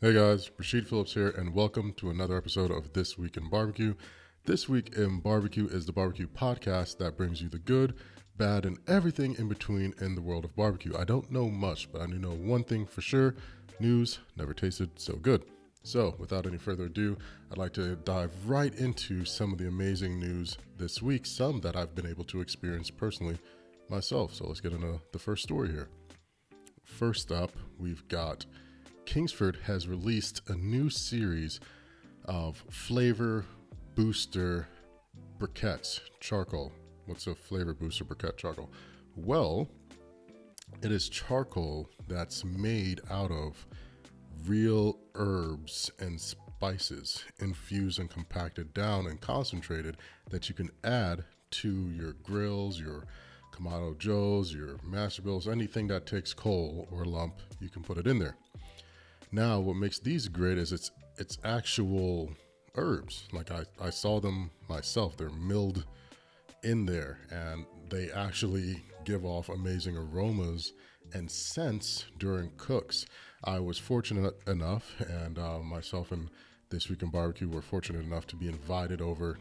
Hey guys, Rashid Phillips here, and welcome to another episode of This Week in Barbecue. This Week in Barbecue is the barbecue podcast that brings you the good, bad, and everything in between in the world of barbecue. I don't know much, but I do know one thing for sure: news never tasted so good. So, without any further ado, I'd like to dive right into some of the amazing news this week, some that I've been able to experience personally myself. So, let's get into the first story here. First up, we've got Kingsford has released a new series of flavor booster briquettes charcoal. What's a flavor booster briquette charcoal? Well, it is charcoal that's made out of real herbs and spices, infused and compacted down and concentrated, that you can add to your grills, your Kamado Joes, your master grills, anything that takes coal or lump, you can put it in there. Now, what makes these great is it's actual herbs. Like I saw them myself. They're milled in there, and they actually give off amazing aromas and scents during cooks. I was fortunate enough, and myself and This Week in Barbecue were fortunate enough to be invited over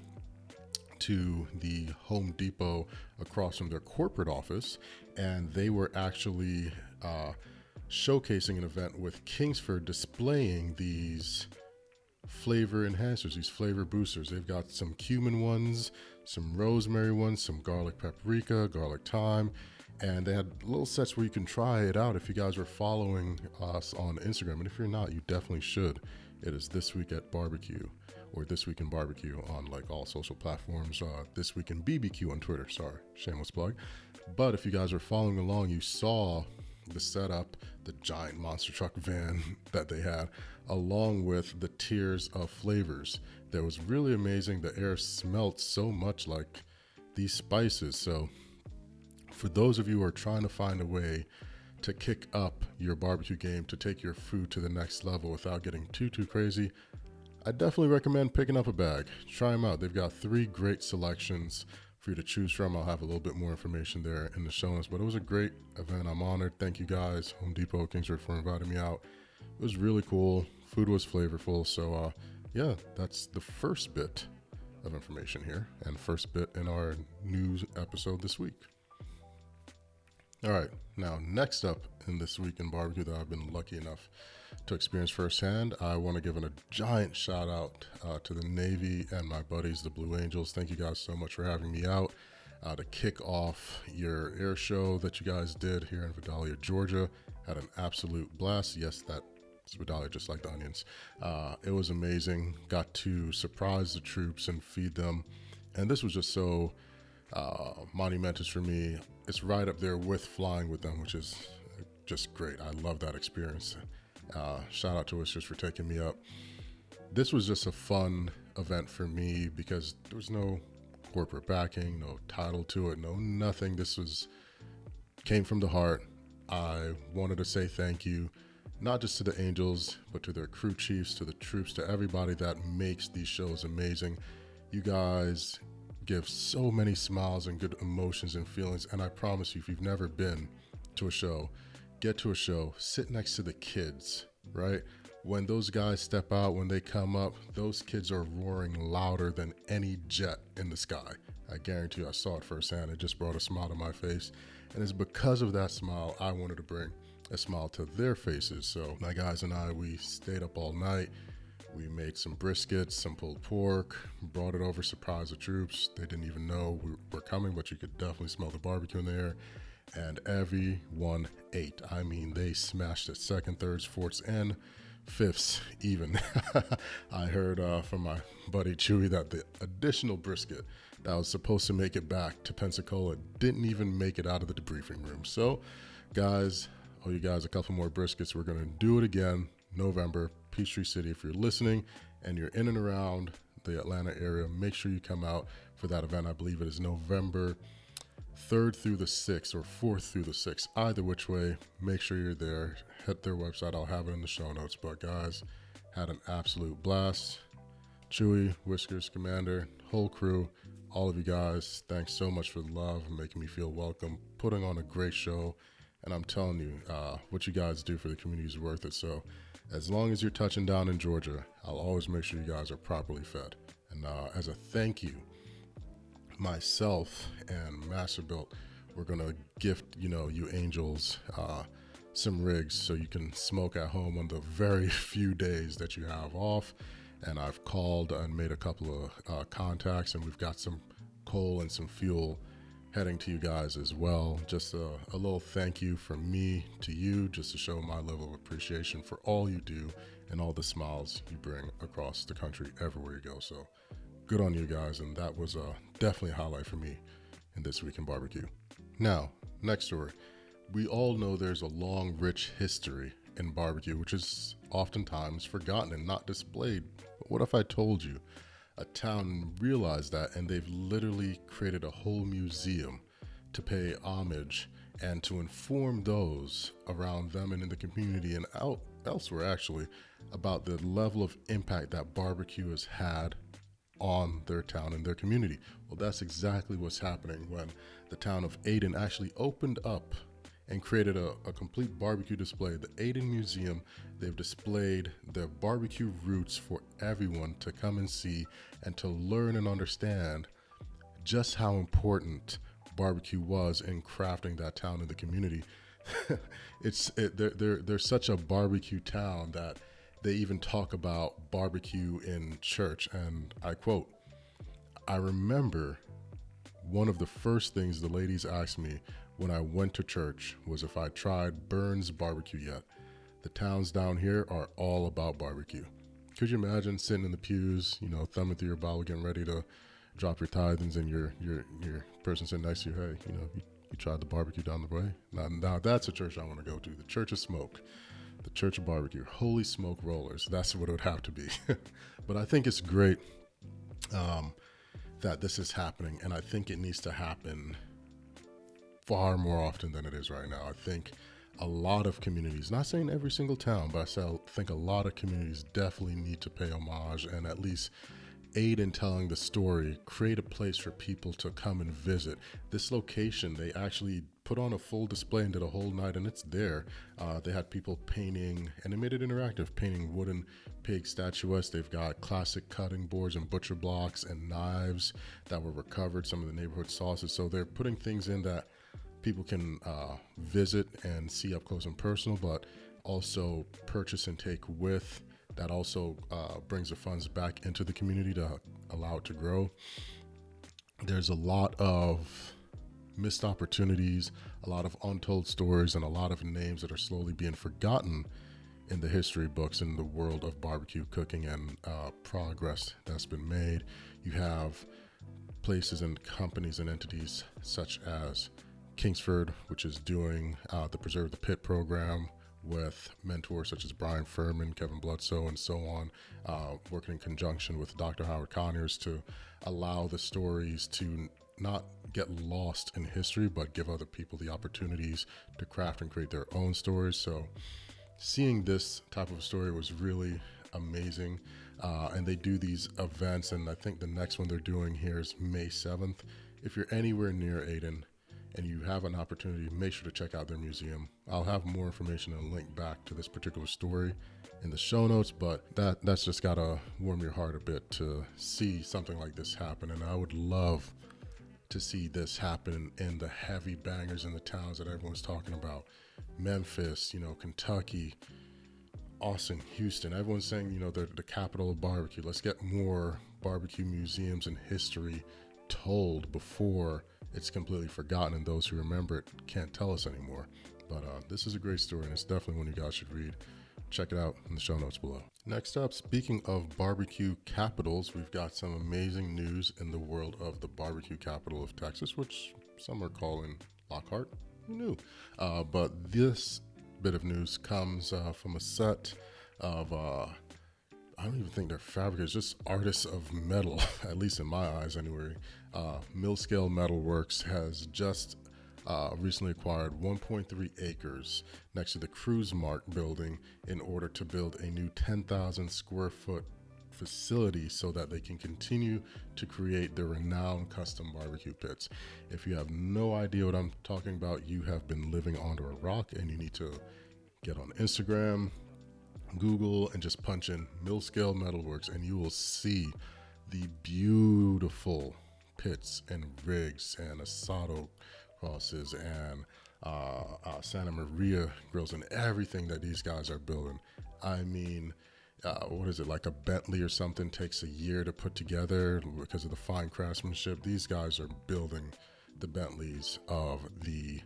to the Home Depot across from their corporate office, and they were actually showcasing an event with Kingsford displaying these flavor enhancers, these flavor boosters. They've got some cumin ones, some rosemary ones, some garlic paprika, garlic thyme, and they had little sets where you can try it out if you guys are following us on Instagram. And if you're not, you definitely should. It is This Week at Barbecue, or This Week in Barbecue on like all social platforms. This Week in BBQ on Twitter. Sorry, shameless plug. But if you guys are following along, you saw the setup, the giant monster truck van that they had, along with the tiers of flavors. That was really amazing. The air smelled so much like these spices. So for those of you who are trying to find a way to kick up your barbecue game, to take your food to the next level without getting too crazy, I definitely recommend picking up a bag. Try them out. They've got 3 great selections for you to choose from. I'll have a little bit more information there in the show notes, but it was a great event. I'm honored. Thank you guys, Home Depot, Kingsford, for inviting me out. It was really cool. Food was flavorful. So yeah, that's the first bit of information here, and first bit in our news episode this week. All right, now next up in This Week in Barbecue that I've been lucky enough to experience firsthand, I want to give a giant shout out to the Navy and my buddies, the Blue Angels. Thank you guys so much for having me out to kick off your air show that you guys did here in Vidalia, Georgia. Had an absolute blast. Yes, that's Vidalia, just like the onions. It was amazing. Got to surprise the troops and feed them, and this was just so monumentous for me. It's right up there with flying with them, which is just great. I love that experience. Shout out to us just for taking me up. This was just a fun event for me because there was no corporate backing, no title to it, no nothing. This came from the heart. I wanted to say thank you, not just to the Angels, but to their crew chiefs, to the troops, to everybody that makes these shows amazing. You guys give so many smiles and good emotions and feelings, and I promise you, if you've never been to a show, get to a show, sit next to the kids, right? When those guys step out, when they come up, those kids are roaring louder than any jet in the sky. I guarantee you, I saw it firsthand. It just brought a smile to my face, and it's because of that smile I wanted to bring a smile to their faces. So my guys and I, we stayed up all night. We made some briskets, some pulled pork, brought it over, surprised the troops. They didn't even know we were coming, but you could definitely smell the barbecue in the air. And everyone ate. I mean, they smashed it, second, thirds, fourths, and fifths even. I heard from my buddy Chewy that the additional brisket that was supposed to make it back to Pensacola didn't even make it out of the debriefing room. So, guys, owe you guys a couple more briskets. We're going to do it again, November, Peachtree City. If you're listening and you're in and around the Atlanta area, make sure you come out for that event. I believe it is November 3rd through the 6th, or 4th through the 6th. Either which way, make sure you're there. Hit their website. I'll have it in the show notes. But guys, had an absolute blast. Chewy, Whiskers, Commander, whole crew, all of you guys, thanks so much for the love and making me feel welcome, putting on a great show, And I'm telling you, what you guys do for the community is worth it. So as long as you're touching down in Georgia, I'll always make sure you guys are properly fed. And as a thank you, myself and Masterbuilt, we're gonna gift you angels some rigs so you can smoke at home on the very few days that you have off. And I've called and made a couple of contacts, and we've got some coal and some fuel heading to you guys as well. Just a little thank you from me to you, just to show my level of appreciation for all you do and all the smiles you bring across the country everywhere you go. So good on you guys, and that was definitely a highlight for me in This Week in Barbecue. Now, next story. We all know there's a long, rich history in barbecue, which is oftentimes forgotten and not displayed. But what if I told you a town realized that, and they've literally created a whole museum to pay homage and to inform those around them and in the community and elsewhere actually about the level of impact that barbecue has had on their town and their community. Well, that's exactly what's happening when the town of Ayden actually opened up and created a complete barbecue display. The Ayden Museum, they've displayed their barbecue roots for everyone to come and see and to learn and understand just how important barbecue was in crafting that town and the community. They're such a barbecue town that they even talk about barbecue in church. And I quote, "I remember one of the first things the ladies asked me when I went to church was if I tried Burns barbecue yet. The towns down here are all about barbecue." Could you imagine sitting in the pews, thumbing through your Bible, getting ready to drop your tithings, and your person sitting next to you, "Hey, you tried the barbecue down the way?" Now that's a church I want to go to. The Church of Smoke, the Church of Barbecue, Holy Smoke Rollers. That's what it would have to be. But I think it's great that this is happening, and I think it needs to happen far more often than it is right now. I think a lot of communities, not saying every single town, but I think a lot of communities definitely need to pay homage and at least aid in telling the story, create a place for people to come and visit. This location, they actually put on a full display and did a whole night, and it's there. They had people painting, and they made it interactive, painting wooden pig statuettes. They've got classic cutting boards and butcher blocks and knives that were recovered, some of the neighborhood sauces. So they're putting things in that people can visit and see up close and personal, but also purchase and take with. That also brings the funds back into the community to allow it to grow. There's a lot of missed opportunities, a lot of untold stories, and a lot of names that are slowly being forgotten in the history books in the world of barbecue cooking and progress that's been made. You have places and companies and entities such as Kingsford, which is doing the Preserve the Pit program with mentors such as Brian Furman, Kevin Bledsoe, and so on, working in conjunction with Dr. Howard Conyers to allow the stories to not get lost in history, but give other people the opportunities to craft and create their own stories. So seeing this type of story was really amazing. And they do these events, and I think the next one they're doing here is May 7th. If you're anywhere near Ayden and you have an opportunity, make sure to check out their museum. I'll have more information and a link back to this particular story in the show notes, but that's just gotta warm your heart a bit to see something like this happen. And I would love to see this happen in the heavy bangers in the towns that everyone's talking about. Memphis, Kentucky, Austin, Houston. Everyone's saying, they're the capital of barbecue. Let's get more barbecue museums and history told before it's completely forgotten and those who remember it can't tell us anymore. But this is a great story, and it's definitely one you guys should read. Check it out in the show notes below. Next up, speaking of barbecue capitals, we've got some amazing news in the world of the barbecue capital of Texas, which some are calling Lockhart. Who knew? But this bit of news comes from a set of I don't even think they're fabricators, just artists of metal, at least in my eyes anyway. Millscale Metalworks has just recently acquired 1.3 acres next to the Cruise Mart building in order to build a new 10,000 square foot facility so that they can continue to create their renowned custom barbecue pits. If you have no idea what I'm talking about, you have been living under a rock, and you need to get on Instagram, Google, and just punch in Millscale Metalworks, and you will see the beautiful pits and rigs and asado crosses and Santa Maria grills and everything that these guys are building. I mean, what is it, like a Bentley or something takes a year to put together because of the fine craftsmanship. These guys are building the Bentleys of the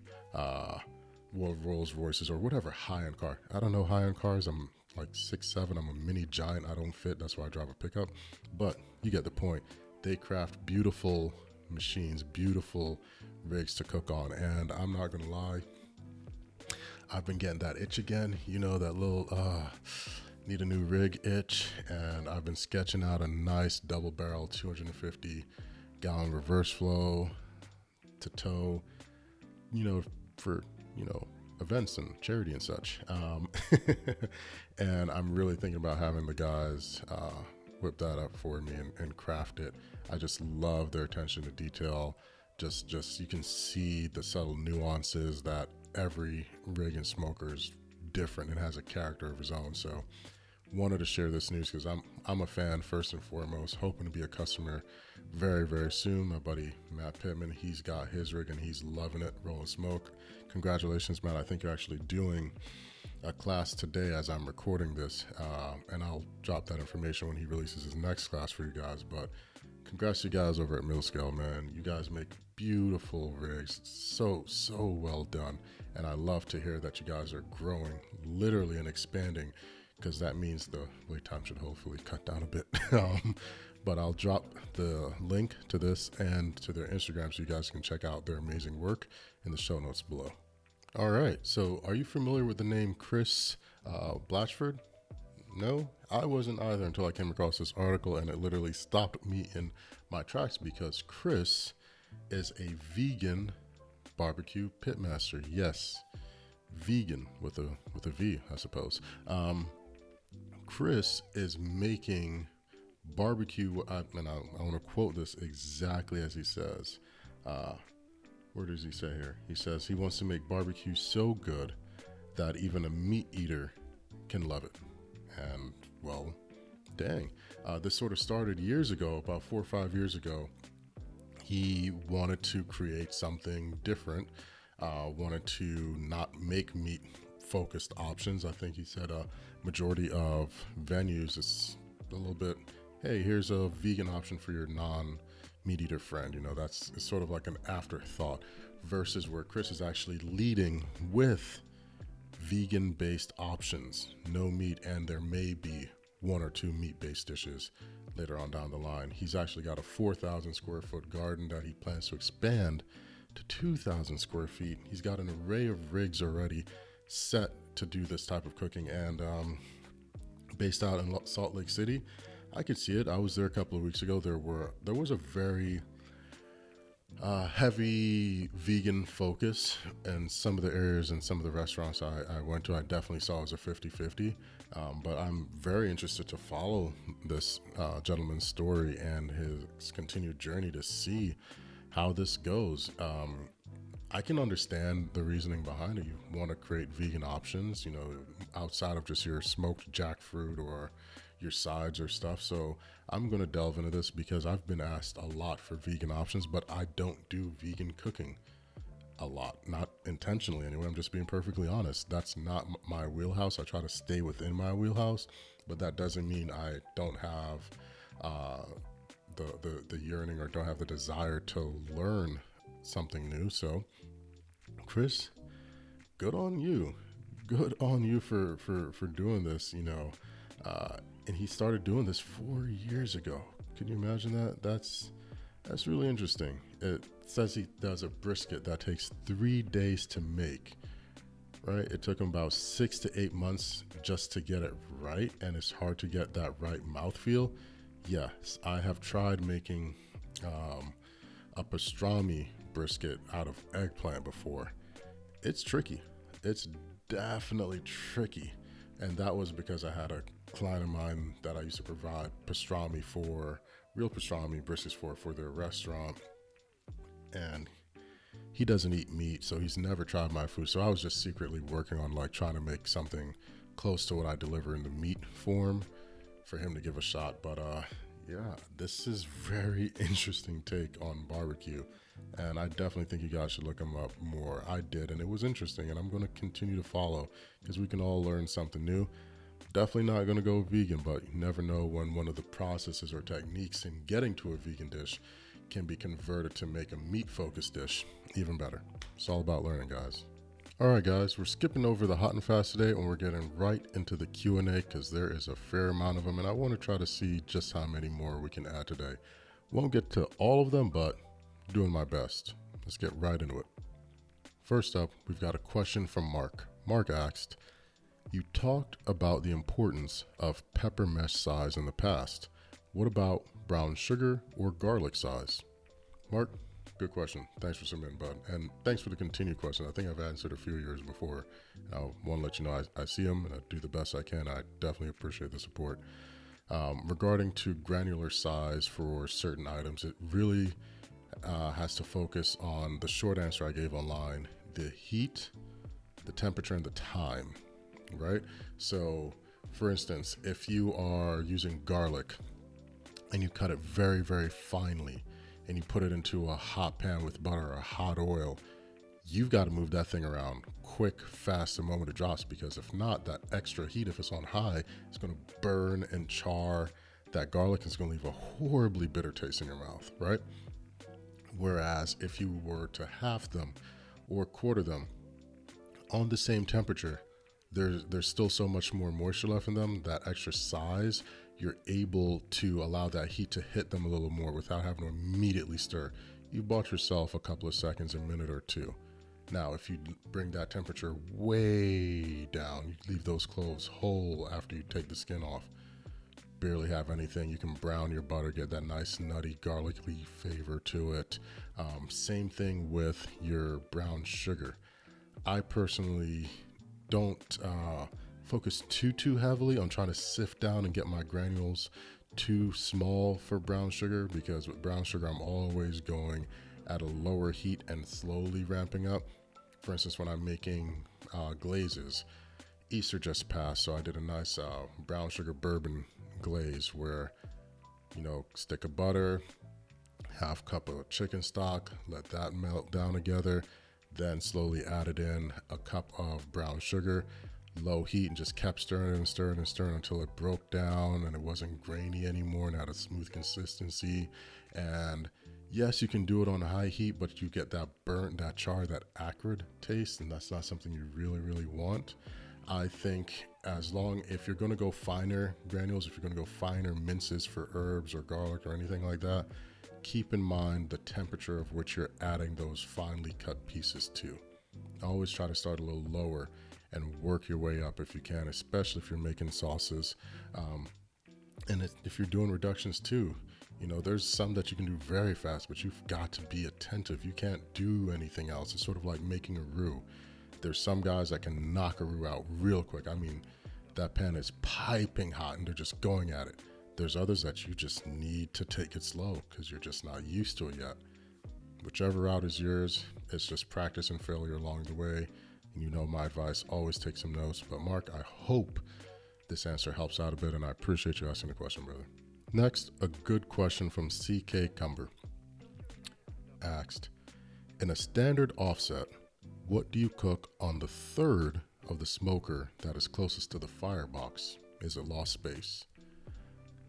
Rolls Royces or whatever high-end car. I don't know high-end cars. I'm like 6'7". I'm a mini giant. I don't fit. That's why I drive a pickup. But you get the point. They craft beautiful machines, beautiful rigs to cook on. And I'm not going to lie, I've been getting that itch again. You know, that little need a new rig itch. And I've been sketching out a nice double barrel 250 gallon reverse flow to tow, you know, for, you know, events and charity and such. And I'm really thinking about having the guys whip that up for me and craft it. I just love their attention to detail. Just you can see the subtle nuances that every rig and smoker is different and has a character of his own. So wanted to share this news because I'm a fan first and foremost, hoping to be a customer very, very soon. My buddy Matt Pittman, he's got his rig and he's loving it, rolling smoke. Congratulations, Matt. I think you're actually doing a class today as I'm recording this, and I'll drop that information when he releases his next class for you guys. But congrats to you guys over at Millscale, man. You guys make beautiful rigs, so well done. And I love to hear that you guys are growing literally and expanding, because that means the wait time should hopefully cut down a bit. But I'll drop the link to this and to their Instagram so you guys can check out their amazing work in the show notes below. All right, so are you familiar with the name Chris Blatchford? No, I wasn't either until I came across this article, and it literally stopped me in my tracks because Chris is a vegan barbecue pitmaster. Yes, vegan with a V, I suppose. Chris is making barbecue, and I want to quote this exactly as he says. Where does he say here? He says he wants to make barbecue so good that even a meat eater can love it. And well, dang, this sort of started years ago, about 4 or 5 years ago. He wanted to create something different, wanted to not make meat focused options. I think he said a majority of venues is a little bit, hey, here's a vegan option for your non-meat eater friend. You know, it's sort of like an afterthought, versus where Chris is actually leading with vegan-based options, no meat, and there may be 1 or 2 meat-based dishes later on down the line. He's actually got a 4,000 square foot garden that he plans to expand to 2,000 square feet. He's got an array of rigs already set to do this type of cooking, and based out in Salt Lake City, I could see it. I was there a couple of weeks ago. There was a very heavy vegan focus in some of the areas and some of the restaurants I went to. I definitely saw it as a 50-50, but I'm very interested to follow this gentleman's story and his continued journey to see how this goes. I can understand the reasoning behind it. You want to create vegan options, you know, outside of just your smoked jackfruit or your sides or stuff. So I'm going to delve into this because I've been asked a lot for vegan options, but I don't do vegan cooking a lot, not intentionally anyway. I'm just being perfectly honest. That's not my wheelhouse. I try to stay within my wheelhouse, but that doesn't mean I don't have the yearning or don't have the desire to learn something new. So Chris, good on you for doing this, you know. And he started doing this 4 years ago. Can you imagine that? That's really interesting. It says he does a brisket that takes 3 days to make, right? It took him about 6 to 8 months just to get it right, and it's hard to get that right mouthfeel. Yes, I have tried making a pastrami brisket out of eggplant before. It's tricky. It's definitely tricky. And that was because I had a client of mine that I used to provide pastrami for, real pastrami brisket for their restaurant, and he doesn't eat meat, so he's never tried my food. So I was just secretly working on like trying to make something close to what I deliver in the meat form for him to give a shot. But yeah, this is very interesting take on barbecue, and I definitely think you guys should look him up more. I did, and it was interesting, and I'm going to continue to follow because we can all learn something new. Definitely not going to go vegan, but you never know when one of the processes or techniques in getting to a vegan dish can be converted to make a meat-focused dish even better. It's all about learning, guys. All right, guys, we're skipping over the hot and fast today, and we're getting right into the Q&A because there is a fair amount of them, and I want to try to see just how many more we can add today. Won't get to all of them, but doing my best. Let's get right into it. First up, we've got a question from Mark. Mark asked, you talked about the importance of pepper mesh size in the past. What about brown sugar or garlic size? Mark, good question. Thanks for submitting, bud. And thanks for the continued question. I think I've answered a few years before. I want to let you know I see them and I do the best I can. I definitely appreciate the support. Regarding to granular size for certain items, it really has to focus on the short answer I gave online, the heat, the temperature, and the time. Right? So, for instance, if you are using garlic and you cut it very, very finely and you put it into a hot pan with butter or hot oil, you've got to move that thing around quick, fast, the moment it drops, because if not, that extra heat, if it's on high, it's going to burn and char that garlic. It's going to leave a horribly bitter taste in your mouth, right? Whereas if you were to half them or quarter them on the same temperature, there's still so much more moisture left in them, that extra size, you're able to allow that heat to hit them a little more without having to immediately stir. You bought yourself a couple of seconds, a minute or two. Now, if you bring that temperature way down, you leave those cloves whole after you take the skin off, barely have anything. You can brown your butter, get that nice nutty garlicky flavor to it. Same thing with your brown sugar. I personally don't focus too heavily on trying to sift down and get my granules too small for brown sugar, because with brown sugar I'm always going at a lower heat and slowly ramping up. For instance, when I'm making glazes, Easter just passed, so I did a nice brown sugar bourbon glaze where, stick of butter, half cup of chicken stock, let that melt down together, then slowly added in a cup of brown sugar, low heat, and just kept stirring and stirring and stirring until it broke down and it wasn't grainy anymore and had a smooth consistency. And yes, you can do it on high heat, but you get that burnt, that char, that acrid taste, and that's not something you really want. I think if you're going to go finer granules, if you're going to go finer minces for herbs or garlic or anything like that, keep in mind the temperature of which you're adding those finely cut pieces to. Always try to start a little lower and work your way up if you can, especially if you're making sauces. And if you're doing reductions too, there's some that you can do very fast, but you've got to be attentive. You can't do anything else. It's sort of like making a roux. There's some guys that can knock a roux out real quick. I mean, that pan is piping hot and they're just going at it. There's others that you just need to take it slow because you're just not used to it yet. Whichever route is yours, it's just practice and failure along the way. And my advice, always take some notes. But Mark, I hope this answer helps out a bit, and I appreciate you asking the question, brother. Next, a good question from CK Cumber. Asked, in a standard offset, what do you cook on the third of the smoker that is closest to the firebox? Is it lost space?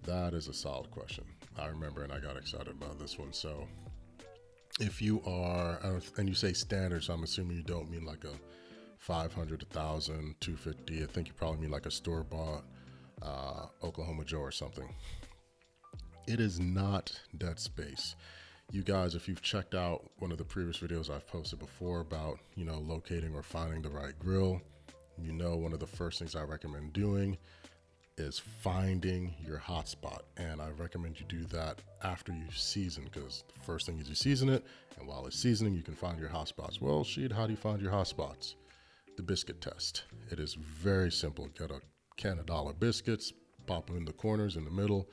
That is a solid question. I remember, and I got excited about this one. So if you are, and you say standard, so I'm assuming you don't mean like a 500, 1,000, 250. I think you probably mean like a store-bought Oklahoma Joe or something. It is not dead space. You guys, if you've checked out one of the previous videos I've posted before about, locating or finding the right grill, one of the first things I recommend doing is finding your hotspot. And I recommend you do that after you season, because the first thing is you season it, and while it's seasoning, you can find your hotspots. Well, Sheed, how do you find your hotspots? The biscuit test. It is very simple. Get a can of dollar biscuits, pop them in the corners, in the middle,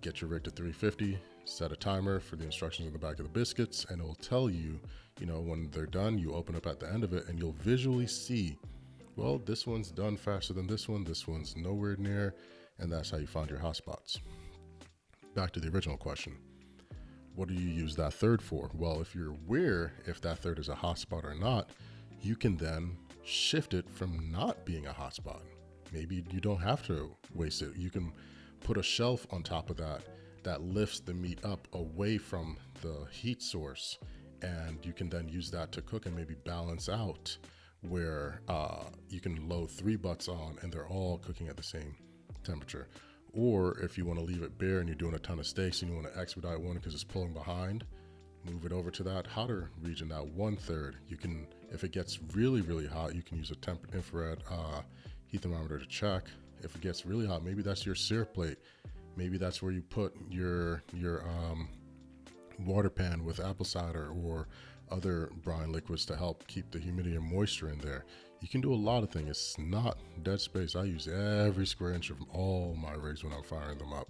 get your rig to 350, set a timer for the instructions on the back of the biscuits, and it will tell you, when they're done, you open up at the end of it and you'll visually see, well, this one's done faster than this one's nowhere near, and that's how you find your hotspots. Back to the original question. What do you use that third for? Well, if you're aware if that third is a hotspot or not, you can then shift it from not being a hotspot. Maybe you don't have to waste it. You can put a shelf on top of that lifts the meat up away from the heat source, and you can then use that to cook and maybe balance out where you can load 3 butts on and they're all cooking at the same temperature. Or if you want to leave it bare and you're doing a ton of steaks and you want to expedite one because it's pulling behind, move it over to that hotter region, that 1/3. You can, if it gets really, really hot, you can use a infrared heat thermometer to check. If it gets really hot, maybe that's your sear plate. Maybe that's where you put your water pan with apple cider or other brine liquids to help keep the humidity and moisture in there. You can do a lot of things. It's not dead space. I use every square inch of all my rigs when I'm firing them up.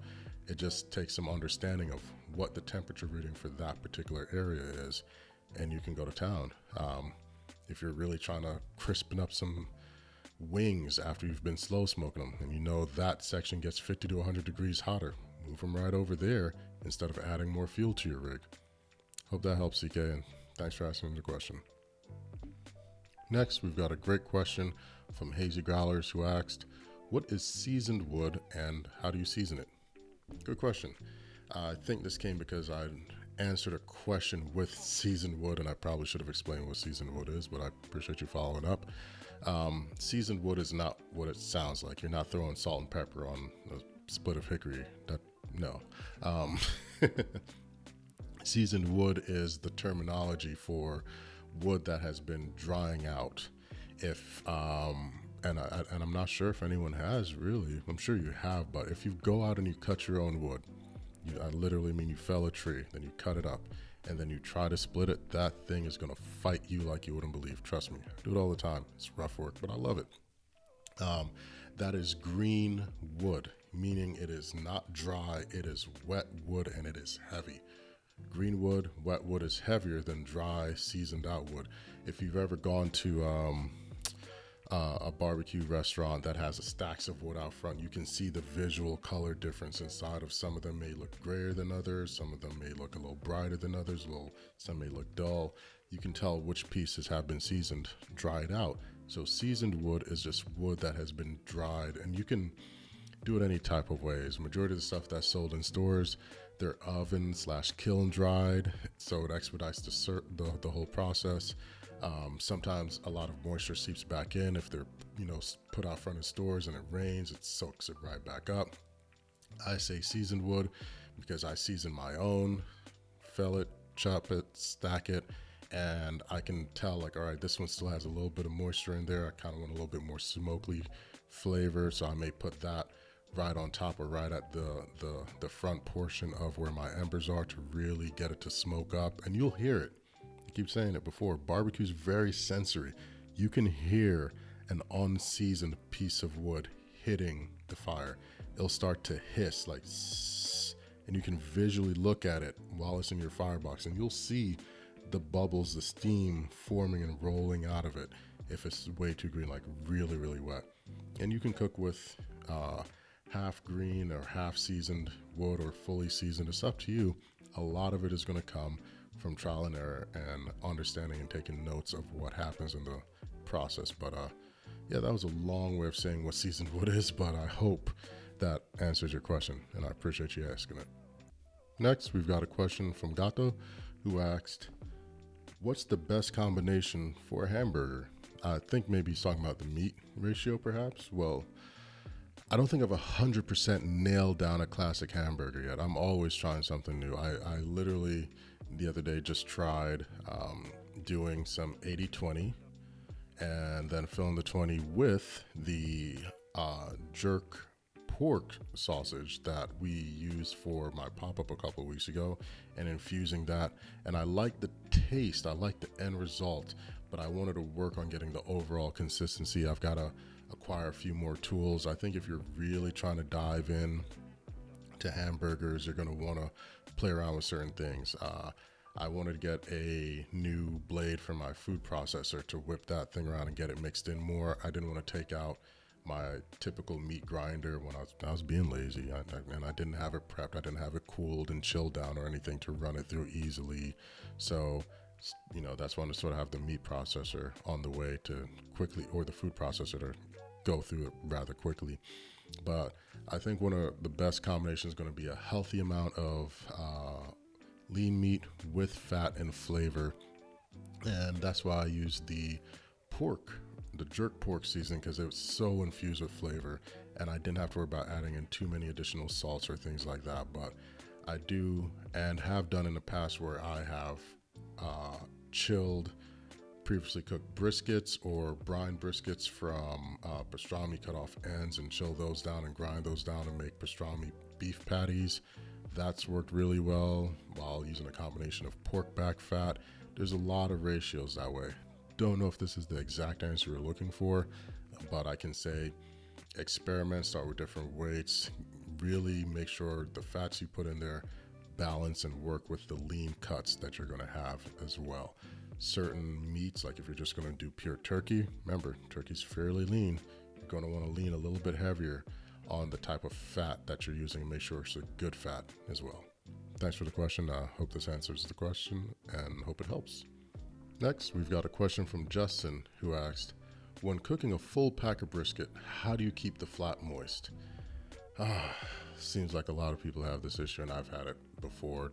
It just takes some understanding of what the temperature reading for that particular area is, and you can go to town. If you're really trying to crispen up some wings after you've been slow smoking them, and you know that section gets 50 to 100 degrees hotter, move them right over there instead of adding more fuel to your rig. Hope that helps, CK, and thanks for asking the question. Next, we've got a great question from Hazy Growlers, who asked, what is seasoned wood and how do you season it? Good question. I think this came because I answered a question with seasoned wood, and I probably should have explained what seasoned wood is, but I appreciate you following up. Seasoned wood is not what it sounds like. You're not throwing salt and pepper on a split of hickory. No. Seasoned wood is the terminology for wood that has been drying out. And I'm not sure if anyone has really. I'm sure you have, but if you go out and you cut your own wood, I literally mean you fell a tree, then you cut it up, and then you try to split it, that thing is gonna fight you like you wouldn't believe. Trust me, I do it all the time. It's rough work, but I love it. That is green wood, meaning it is not dry, it is wet wood, and it is heavy. Green wood, wet wood is heavier than dry, seasoned out wood. If you've ever gone to a barbecue restaurant that has stacks of wood out front, you can see the visual color difference inside of. Some of them may look grayer than others, some of them may look a little brighter than others, some may look dull. You can tell which pieces have been seasoned, dried out. So seasoned wood is just wood that has been dried, and you can do it any type of ways. Majority of the stuff that's sold in stores, they're oven/kiln dried, so it expedites the whole process. Sometimes a lot of moisture seeps back in. If they're put out front in stores and it rains, it soaks it right back up. I say seasoned wood because I season my own, fell it, chop it, stack it, and I can tell, like, all right, this one still has a little bit of moisture in there. I kind of want a little bit more smoky flavor, so I may put that right on top or right at the front portion of where my embers are to really get it to smoke up, and you'll hear it. I keep saying it before, barbecue's very sensory. You can hear an unseasoned piece of wood hitting the fire. It'll start to hiss like sss, and you can visually look at it while it's in your firebox, and you'll see the bubbles, the steam forming and rolling out of it if it's way too green, like really, really wet. And you can cook with half green or half seasoned wood or fully seasoned. It's up to you. A lot of it is going to come from trial and error and understanding and taking notes of what happens in the process. But yeah, that was a long way of saying what seasoned wood is, but I hope that answers your question, and I appreciate you asking it. Next, we've got a question from Gato, who asked, what's the best combination for a hamburger? I think maybe he's talking about the meat ratio, perhaps. Well, I don't think I've 100% nailed down a classic hamburger yet. I'm always trying something new. I literally, the other day, just tried doing some 80-20 and then filling the 20 with the jerk pork sausage that we used for my pop-up a couple of weeks ago, and infusing that. And I like the taste, I like the end result, but I wanted to work on getting the overall consistency. I've got a acquire a few more tools. I think if you're really trying to dive in to hamburgers, you're going to want to play around with certain things. I wanted to get a new blade for my food processor to whip that thing around and get it mixed in more. I didn't want to take out my typical meat grinder when I was being lazy, and I didn't have it prepped. I didn't have it cooled and chilled down or anything to run it through easily. So, that's why I sort of have the meat processor on the way to quickly, or the food processor to go through it rather quickly. But I think one of the best combinations is going to be a healthy amount of lean meat with fat and flavor. And that's why I use the jerk pork seasoning, because it was so infused with flavor, and I didn't have to worry about adding in too many additional salts or things like that. But I do and have done in the past where I have chilled previously cooked briskets or brine briskets from pastrami, cut off ends and chill those down and grind those down and make pastrami beef patties. That's worked really well while using a combination of pork back fat. There's a lot of ratios that way. Don't know if this is the exact answer you're looking for, but I can say experiment, start with different weights, really make sure the fats you put in there balance and work with the lean cuts that you're going to have as well. Certain meats, like if you're just going to do pure turkey, remember, turkey's fairly lean. You're going to want to lean a little bit heavier on the type of fat that you're using and make sure it's a good fat as well. Thanks for the question. I hope this answers the question and hope it helps. Next, we've got a question from Justin, who asked, when cooking a full pack of brisket, how do you keep the flat moist? Seems like a lot of people have this issue, and I've had it before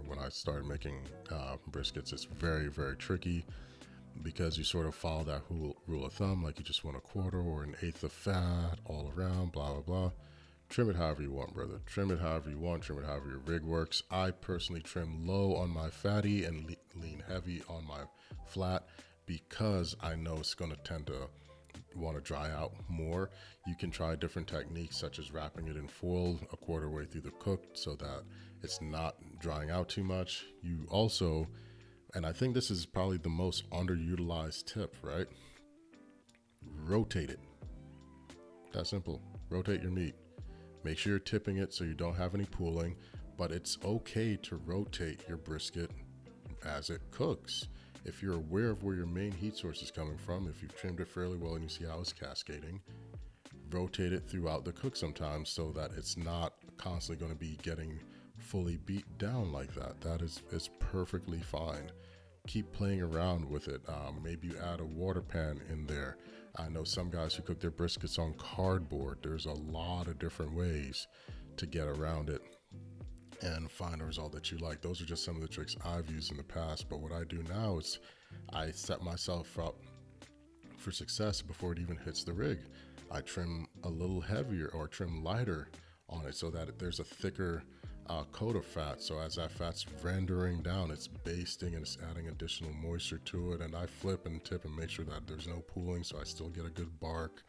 when I started making briskets. It's very, very tricky because you sort of follow that rule of thumb, like you just want a quarter or an eighth of fat all around, blah, blah, blah. Trim it however you want, brother. Trim it however you want. Trim it however your rig works. I personally trim low on my fatty and lean heavy on my flat because I know it's going to tend to want to dry out more. You can try different techniques such as wrapping it in foil a quarter way through the cook so that it's not drying out too much. You also, and I think this is probably the most underutilized tip, right? Rotate it. That simple. Rotate your meat. Make sure you're tipping it so you don't have any pooling, but it's okay to rotate your brisket as it cooks. If you're aware of where your main heat source is coming from, if you've trimmed it fairly well and you see how it's cascading, rotate it throughout the cook sometimes so that it's not constantly going to be getting fully beat down like that. That is perfectly fine. Keep playing around with it. Maybe you add a water pan in there. I know some guys who cook their briskets on cardboard. There's a lot of different ways to get around it and find a result that you like. Those are just some of the tricks I've used in the past. But what I do now is I set myself up for success before it even hits the rig. I trim a little heavier or trim lighter on it so that there's a thicker coat of fat. So as that fat's rendering down, it's basting and it's adding additional moisture to it. And I flip and tip and make sure that there's no pooling so I still get a good bark.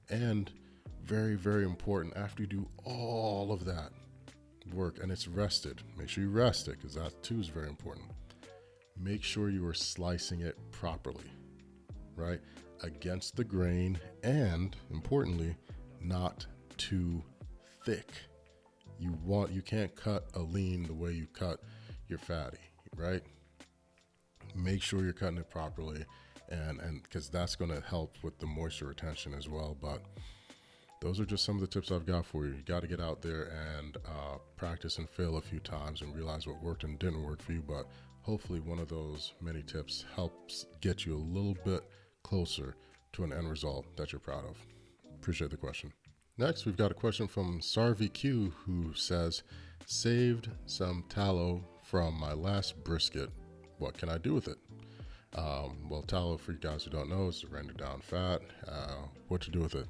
And very, very important, after you do all of that work and it's rested, make sure you rest it because that too is very important. Make sure you are slicing it properly, right? Against the grain, and importantly, not too thick. You can't cut a lean the way you cut your fatty, right? Make sure you're cutting it properly, and because that's going to help with the moisture retention as well. But those are just some of the tips I've got for you. You got to get out there and practice and fail a few times and realize what worked and didn't work for you. But hopefully one of those many tips helps get you a little bit closer to an end result that you're proud of. Appreciate the question. Next, we've got a question from Sarvi Q, who says, saved some tallow from my last brisket. What can I do with it? Well, tallow, for you guys who don't know, is to render down fat. What to do with it?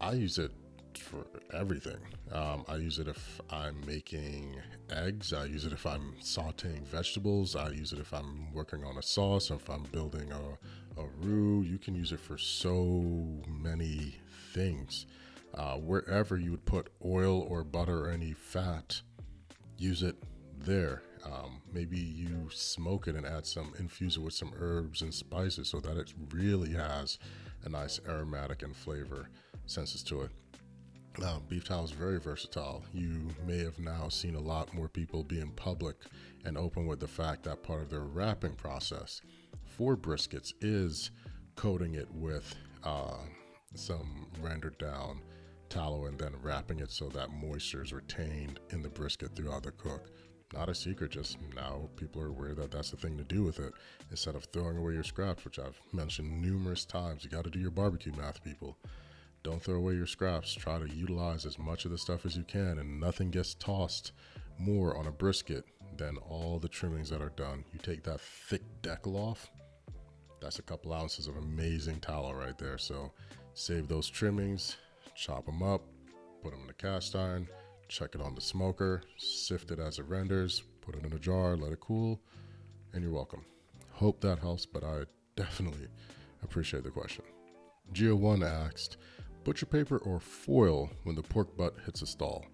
I use it for everything. I use it if I'm making eggs. I use it if I'm sauteing vegetables. I use it if I'm working on a sauce, or if I'm building a roux. You can use it for so many things. Wherever you would put oil or butter or any fat, use it there. Maybe you smoke it and infuse it with some herbs and spices so that it really has a nice aromatic and flavor senses to it. Beef tallow is very versatile. You may have now seen a lot more people being public and open with the fact that part of their wrapping process for briskets is coating it with some rendered down tallow and then wrapping it so that moisture is retained in the brisket throughout the cook. Not a secret, just now people are aware that that's the thing to do with it. Instead of throwing away your scraps, which I've mentioned numerous times, you got to do your barbecue math, people. Don't throw away your scraps. Try to utilize as much of the stuff as you can, and nothing gets tossed more on a brisket than all the trimmings that are done. You take that thick deckle off, that's a couple ounces of amazing tallow right there. So save those trimmings, chop them up, put them in a cast iron, check it on the smoker, sift it as it renders, put it in a jar, let it cool, and you're welcome. Hope that helps, but I definitely appreciate the question. Geo1 asked, butcher paper or foil when the pork butt hits a stall?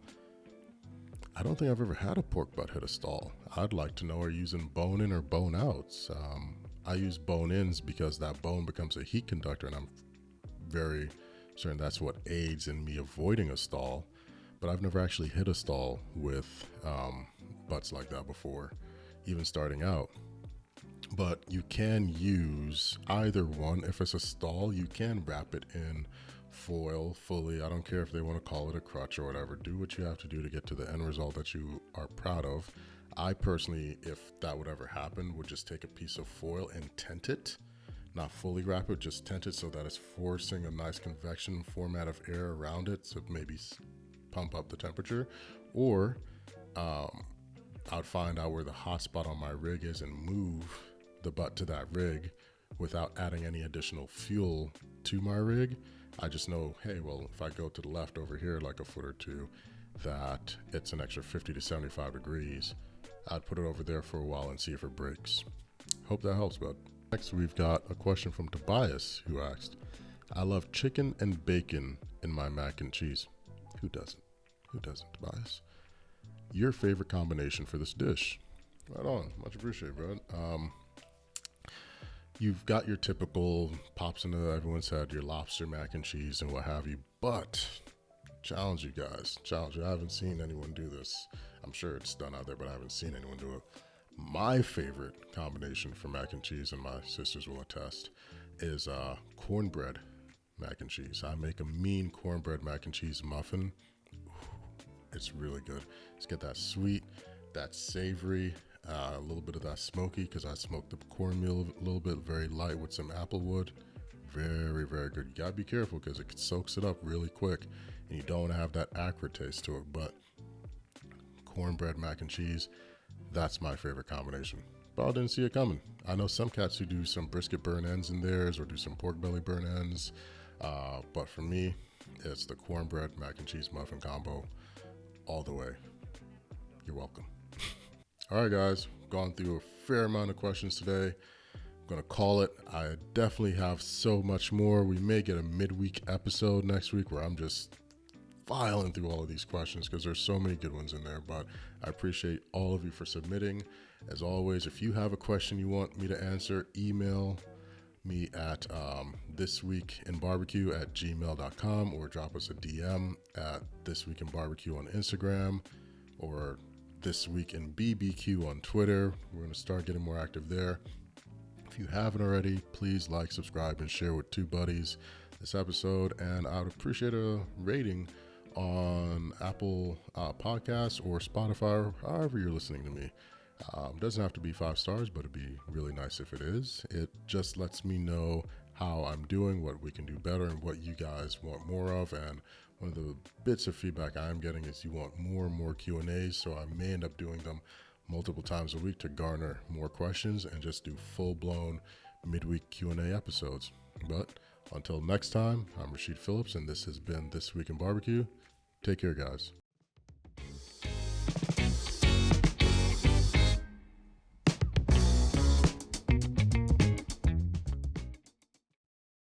I don't think I've ever had a pork butt hit a stall. I'd like to know, are you using bone in or bone outs? I use bone ins because that bone becomes a heat conductor, and I'm very certain that's what aids in me avoiding a stall. But I've never actually hit a stall with butts like that before, even starting out. But you can use either one. If it's a stall, you can wrap it in foil fully. I don't care if they want to call it a crutch or whatever. Do what you have to do to get to the end result that you are proud of. I personally, if that would ever happen, would just take a piece of foil and tent it. Not fully wrap it, just tent it so that it's forcing a nice convection format of air around it to maybe pump up the temperature. Or I'd find out where the hot spot on my rig is and move the butt to that rig without adding any additional fuel to my rig. I just know, hey, well, if I go to the left over here like a foot or two, that it's an extra 50 to 75 degrees. I'd put it over there for a while and see if it breaks. Hope that helps, bud. Next, we've got a question from Tobias, who asked, I love chicken and bacon in my mac and cheese. Who doesn't? Who doesn't, Tobias? Your favorite combination for this dish? Right on. Much appreciated, bud. You've got your typical pops into everyone's head, your lobster mac and cheese and what have you, but challenge you guys. Challenge you. I haven't seen anyone do this. I'm sure it's done out there, but I haven't seen anyone do it. My favorite combination for mac and cheese, and my sisters will attest, is cornbread mac and cheese. I make a mean cornbread mac and cheese muffin. It's really good. Let's get that sweet, that savory, a little bit of that smoky, because I smoked the cornmeal a little bit, very light with some apple wood. Very, very good. You gotta be careful because it soaks it up really quick, and you don't want to have that acrid taste to it. But cornbread mac and cheese, that's my favorite combination. But I didn't see it coming. I know some cats who do some brisket burn ends in theirs or do some pork belly burn ends. But for me, it's the cornbread mac and cheese muffin combo all the way. You're welcome. All right, guys, gone through a fair amount of questions today. I'm gonna call it. I definitely have so much more. We may get a midweek episode next week where I'm just filing through all of these questions because there's so many good ones in there. But I appreciate all of you for submitting. As always, if you have a question you want me to answer, email me at thisweekinbarbecue@gmail.com or drop us a DM at thisweekinbarbecue on Instagram or thisweekinbbq on Twitter. We're going to start getting more active there. If you haven't already, please like, subscribe, and share with 2 buddies this episode. And I would appreciate a rating on Apple Podcasts or Spotify, or however you're listening to me. Doesn't have to be 5 stars, but it'd be really nice if it is. It just lets me know how I'm doing, what we can do better, and what you guys want more of. And one of the bits of feedback I'm getting is you want more and more Q&As, so I may end up doing them multiple times a week to garner more questions and just do full-blown midweek Q&A episodes. But until next time, I'm Rashid Phillips, and this has been This Week in Barbecue. Take care, guys.